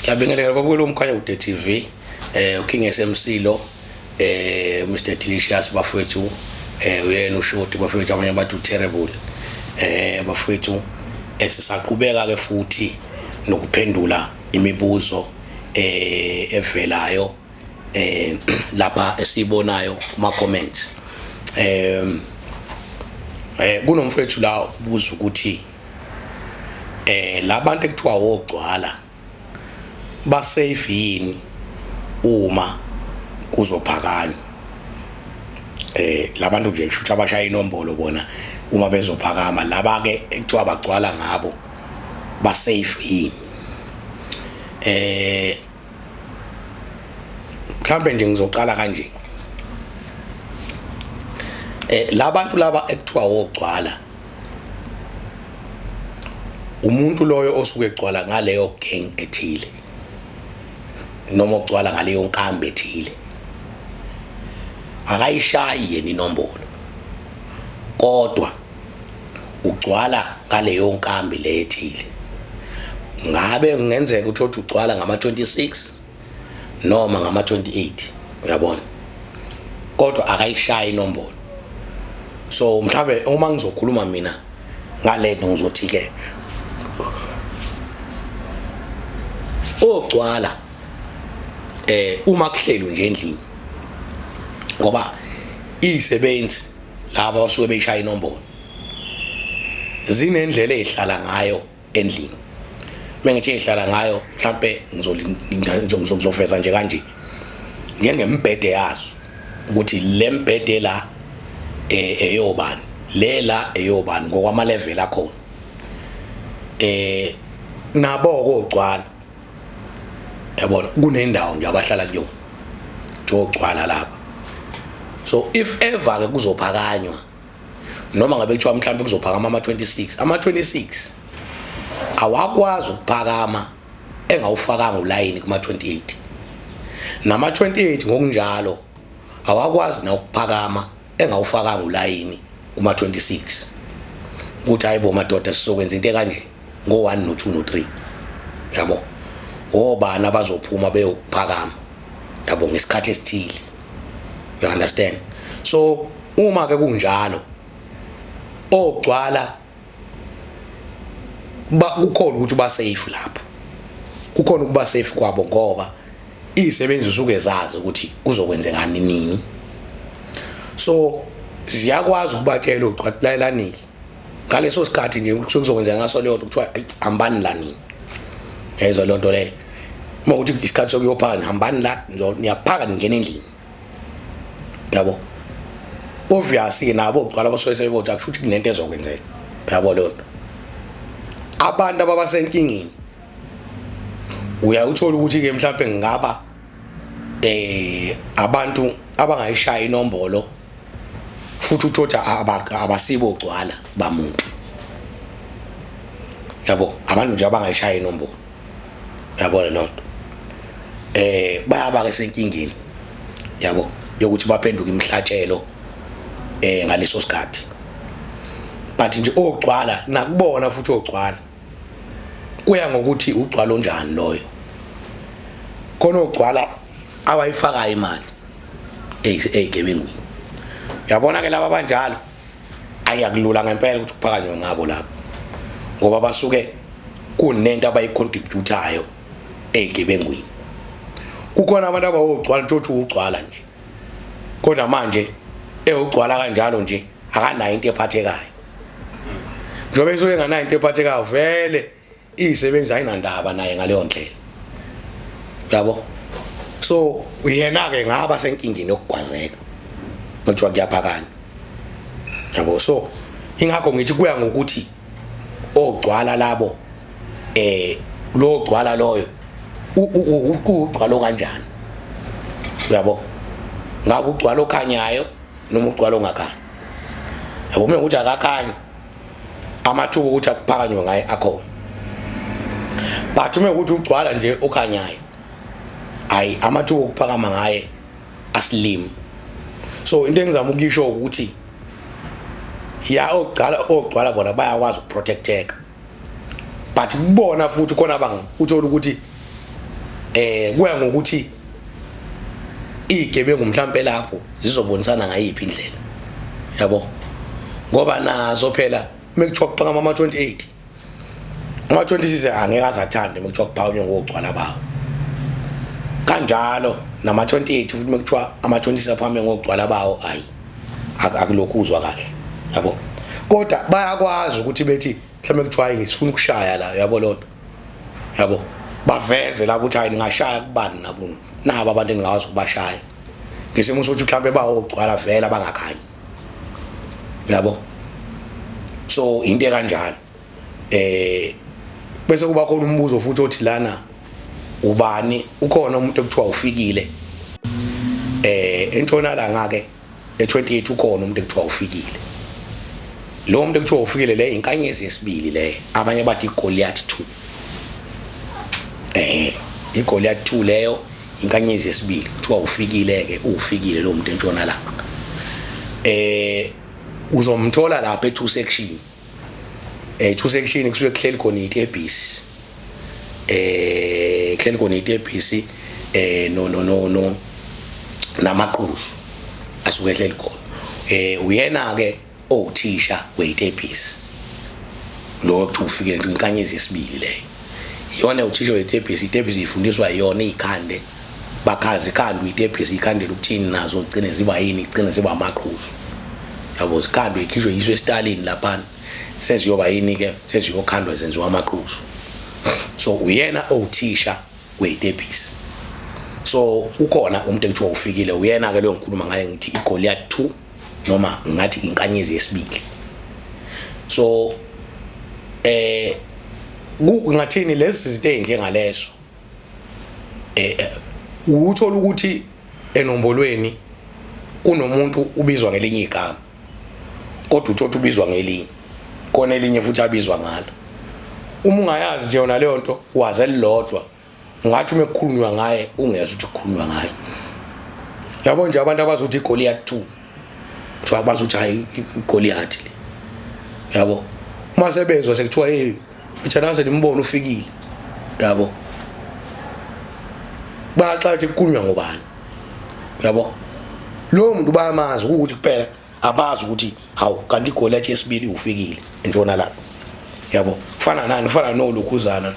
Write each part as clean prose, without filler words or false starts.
Ngiyabingelela babukela umkhaya ude TV uKing SMC lo Mr Delicious bafowethu uyena ushoti bafowethu abanye abantu terrible bafowethu esisaqhubeka ke futhi nokuphendula imibuzo evelayo lapha esibonayo kuma comments kunomfowethu la ubuza ukuthi labantu ekuthiwa wogcwala ba safe yini uma kuzophakanywa labantu nje kusho abashaya inombolo bona uma bezophakama laba ke ekuthiwa bagcwala ngabo ba safe yini mhlambe nje ngizoqala kanje labantu laba ekuthiwa wogcwala umuntu loyo osuke egcwala ngaleyo gang ethile noma ogcwala ngaleyo nkambi ethile akayishayi yena inombolo kodwa ugcwala ngaleyo nkambi le ethile ngabe kungenzeka ukuthi ugcwala ngama 26 noma ngama 28 uyabona kodwa akayishayi inombolo so mhlambe uma ngizokhuluma mina ngalento ngizothi ke ogcwala uma kuhlelo nje endlini ngoba izisebenzi laba basuke beshaya inombolo zinendlela ezihlala ngayo endlini mengithi ezihlala ngayo mhlambe ngizofeza nje kanje ngengembhede yazo ukuthi le mbhede la eyobani lela eyobani ngokwama level akhona nabo ogcwala yabona kunendawo nje abahlala kuyo ogcwala lapha so if ever ke kuzophakanywa noma ngabe kuthiwa mhlambe kuzophakama ama 26 awakwazi ukuphakama engawufakanga ulayini kuma 28 nama 28 ngokunjalo awakwazi na ukuphakama engawufakanga ulayini kuma 26 ukuthi hayibo madoda sizokwenza into kanje ngo 1 no 2 no 3 yabo obana bazophuma beyophakama yabo ngesikhathi esithile you understand so uma ke kunjalo ogcwala kukhona ukuthi ba safe lapha kukhona ukuba safe kwabo ngoba izisebenzi usuke zazi ukuthi kuzokwenzekani nini so siyakwazi ukubatshela uqhwathilalanile ngaleso sikhathi nje kuzokwenzeka ngaso leyo nto kuthiwa hambani la nini ezo lonto le mawuthi isikhathi sokuyophaka hambani la niyaphaka ningena endlini yabo obviously nabo uqala basoyise bothi akusho ukuthi kunento ezokwenzeka yabo lonto abantu ababasenkingini uyawuthola ukuthi ke mhlawumbe ngaba abantu abangayishaya inombolo futhi uthotha abasibo ogcwala bamuntu yabo abantu nje abangayishaya inombolo yabo lonto bayaba ke senkingeni yabo yokuthi baphenduka imhlatshelo ngaleso sikhathi but nje ogcwala nakubona futhi ogcwala kuya ngokuthi ugcwala onjani loyo khona ogcwala abayifaka imali ezigebengwini yabona ke laba banjalo ayakulula ngempela ukuthi kuphakanywe ngabo lapho ngoba basuke kunento abayicontributayo ezigebengwini kukhona abantu abawogcwala ukuthi ugcwala nje kodwa manje ugcwala kanjalo nje akanayo into ephathekayo njobe isuke nganayo into ephathekayo vele izisebenzi ayinandaba naye ngaleyo ndlela yabo so uyena ke ngaba senkingeni yokugwazeka manje wakuyaphakanya yabo so ingakho ngithi kuya ngokuthi ogcwala labo lo ogcwala loyo ugcwala kanjani yabo ngabe ugcwala okhanyayo noma ugcwala ongakhanyi yabo uma ukuthi akakhanyi amathuba ukuthi akuphakanywe ngaye akhona but uma ukuthi ugcwala nje okhanyayo hayi amathuba okuphakama ngaye aslim so into engizama ukuyisho ukuthi ya ogcwala bona bayakwazi ukuprotecteka but kubona futhi khona uthola ukuthi kuya ngokuthi igebengu mhlambe lapho zizobonisana ngayiphi indlela yabo ngoba nazo phela mekuthiwa kuphanga ama 28 ama 26 angeke azathande mekuthiwa kuphawunywe ngogcwala bawo kanjalo nama 28 futhi mekuthiwa ama 27 phambe ngogcwala bawo hayi akulokuzwa kahle yabo kodwa bayakwazi ukuthi bethi mhlawumbe kuthiwa ngisifuna ukushaya la yabo lonto yabo baveze la ukuthi hayi ngashaya kubani nabo abantu engingawazi ukubashaya ngisimo sokuthi mhlawumbe bawogcwala vela bangakhanyi yabo so into kanjalo bese kuba khona umbuzo futhi othi lana ubani ukhona umuntu ekuthiwa ufikile entshonalanga ke e28 ukhona umuntu ekuthiwa ufikile lo muntu ekuthiwa ufikile le inkanyezi yesibili le abanye bathi iGoliath 2 iGoliath 2 leyo inkanyezi yesibili kuthiwa ufikile ke ufikile lo muntu entshonalanga uzomthola lapha e2 section 2 section kusuke kuhleli khona iTebhisi kuhleli khona iTebhisi no namaqhuzu asuke ehleli khona uyena ke othisha weTebhisi lo kuthi ufikele inkanyezi yesibili leyo iyona uthisha weTebhisi iTebhisi ifundiswa iyona ikhande bakhazi ikhande iTebhisi ikhandela ukuthini nazo igcine ziba yini igcine ziba amaqhuzu yabo zikhando ikhishwe yiswe eStalin lapha senziyoba yini ke seziyokhandwa zenziwa amaqhuzu so uyena othisha weTebhisi so ukhona umuntu ekuthiwa ufikile uyena ke lo ngikhuluma ngaye ngithi iGoliath 2 noma ngathi inkanyezi yesibili so ngathini lezi zinto ezinjengalezo uthola ukuthi enombolweni kunomuntu ubizwa ngelinye igama kodwa uthola ubizwa ngelinye kona elinye futhi abizwa ngalo uma ungayazi nje yona leyo nto waze lilodwa ngathi uma kukhulunywa ngaye ungezwe ukuthi kukhulunywa ngaye yabo nje abantu abazothi iGoliath 2 so abazothi hayi iGoliath yabo uma sebezwa sekuthiwa ithana selimbono ufikile yabo baxathi kukhulunywa ngobani yabo lo muntu bayamazi ukuthi kuphela abazi ukuthi hawu kanti iGoliath yesibili ufikile entona la yabo kufana nani kufana nolukhuzana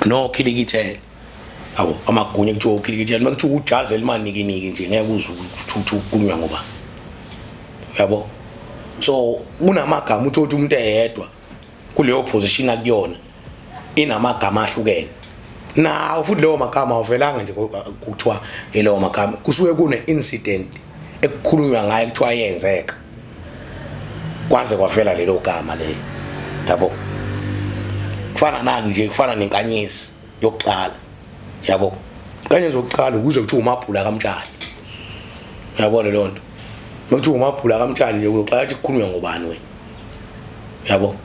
no Khilikithele yabo amagunya kuthiwa uKhilikithele makuthiwa uJazi elimaniki nje ngeke uzwe ukuthi ukukhulunywa ngoba yabo so kunamagama uthothi umuntu eyedwa kuleyo position akuyona inamagama ahlukene na futhi leyo magama avelanga nje kuthiwa leyo magama kusuke kune incident ekukhulunywa ngayo kuthiwa yenzeka kwaze kwavela lelo gama lelo yabo kufana nani nje kufana nenkanyezi yokuqala yabo inkanyezi yokuqala ukuze kuthiwa umabhula kaMtshali yabona le nto mekuthiwa umabhula kaMtshali nje uqala kukhulunywa ngobani wena yabo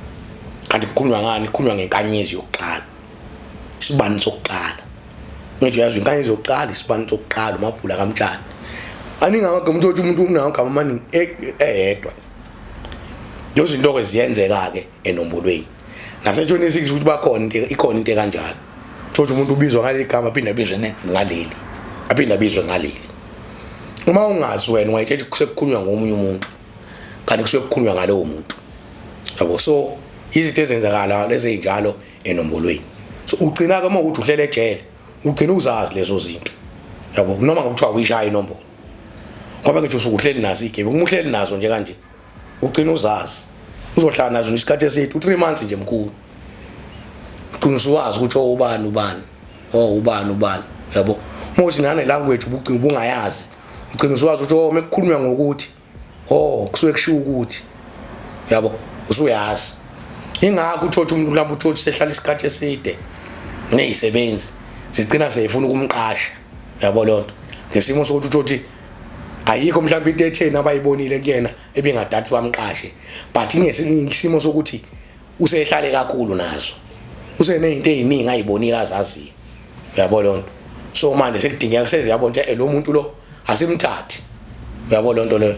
kanti kukhulunywa ngani kukhulunywa ngenkanyezi yokuqala isibani sokuqala ngithi yazi inkanyezi yokuqala isibani sokuqala umabhula kaMtshali aningamagama uthothi umuntu unamagama amaningi eyedwa Yozi into eziyenzeka ke enombolweni nase26 ukuthi bakhona ikhona into kanjalo thothi umuntu ubizwa ngaleli gama aphinda abizwe ngaleli aphinda abizwe ngaleli uma ungazi wena ungayithethi kusekukhulunywa ngomunye umuntu kanti kusekukhulunywa ngalowo muntu yabo so izinto ezenzakala lezi njalo enombolweni so ugcina ke uma ukuthi uhlele ejele ugcina uzazi lezo zinto yabo noma ngokuthiwa uyishaya inombolo ngoba ngithi usukuhleli nazo igebe umuhleli nazo nje kanje ugcina uzazi uzohlala nazo isikhathi eside 3 months nje mkhulu ugcina uwazi ukuthi ubani yabo mothi nane language ugcina ubungayazi ugcina uwazi ukuthi mekukhulunywa ngokuthi kusuke kushiwo ukuthi yabo usuyazi ingakho uthothi umuntu mhlawumbe uthothi sehlala isikhathi eside nezisebenzi zigcina seyifuna ukumqasha yabo lonto ngesimo sokuthi uthothi ayikho mhlawumbe into etheni abayibonile kuyena ebengadathi bamqashe but ingesimo sokuthi usehlale kakhulu nazo usenezinto eziningi ayibonile azaziyo yabo lonto so manje sekudingeka seze yabo nje lo muntu lo asimthathi yabo lonto le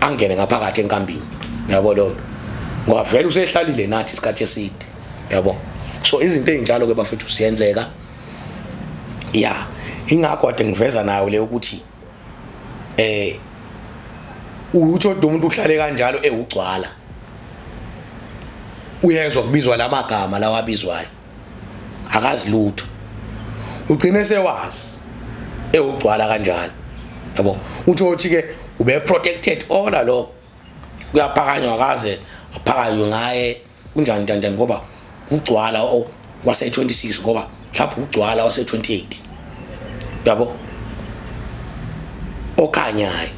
angene ngaphakathi enkambini yabo lonto ngoba vele usehlalile nathi isikhathi eside yabo so so izinto ezinjalo ke bafethu siyenzeka ya ingakho ade ngiveza nayo le ukuthi uthi umuntu uhlale kanjalo ewugcwala uyezwa kubizwa lamagama lawa abizwayo akazi lutho ugcine sewazi ewugcwala kanjalo yabo uthi ke ube protected all lo kuyaphakanywa kaze aphakanywe ngaye kunjani ngoba ugcwala wase 26 ngoba mhlawumbe ugcwala wase 28 yabo okhanyayo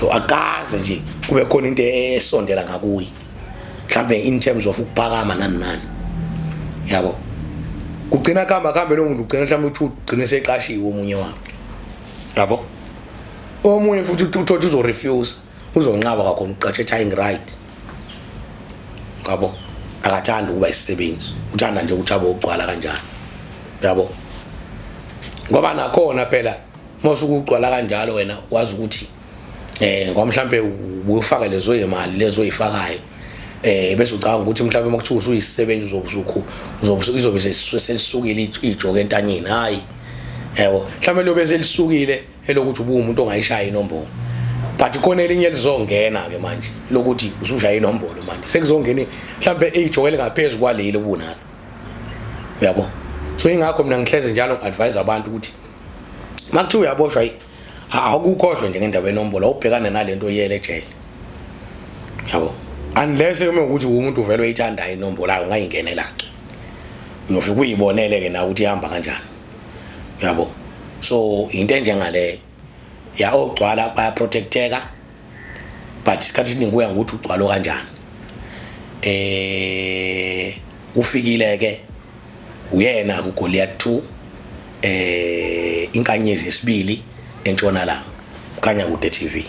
so akaze nje kube khona into esondela ngakuyi mhlambe in terms of ukuphakama nani yabo kugcina kambe lo muntu ugcina mhlawumbe uthi ugcine seqashiwe omunye wabo yabo omunye futhi uthothi uzo refuse uzonqaba kakhona uqashe tying right yabo akathanda ukuba isisebenzi uthanda nje ukuthi abo ugcwala kanjani yabo ngoba nakhona phela masuku ugcwala kanjalo wena wazi ukuthi ngoba mhlambe uyofaka lezo imali lezo oyifakayo bese ucabanga ukuthi mhlambe makuthiwa usuyisisebenzi uzobe selisukile ijoke entanyeni hayi yebo mhlambe lo bese lisukile elokuthi umuntu ongayishaya inombolo but khona elinye lizongena ke manje lokuthi usushaya inombolo manje sekuzongena mhlambe ejokele ngaphezulu kwaleli ubunalo yabo so ingakho mina ngihleze njalo ngiadvise abantu ukuthi makuthiwa uyaboshwa akukhohlwe nje ngendaba enombolo awubhekane nalento oyele ejele yabo unless ukuthi umuntu uvele uyithanda inombolo ayo ngayingenela ke uyofika uyibonele ke na ukuthi ihamba kanjani yabo so into njengale ya ogcwala baya protecteka but isikhathi siningi kuya ngokuthi ugcwalo kanjani ufikile ke uyena kuGoliath 2 inkanyezi yesibili entshonalanga kukhanya kude TV.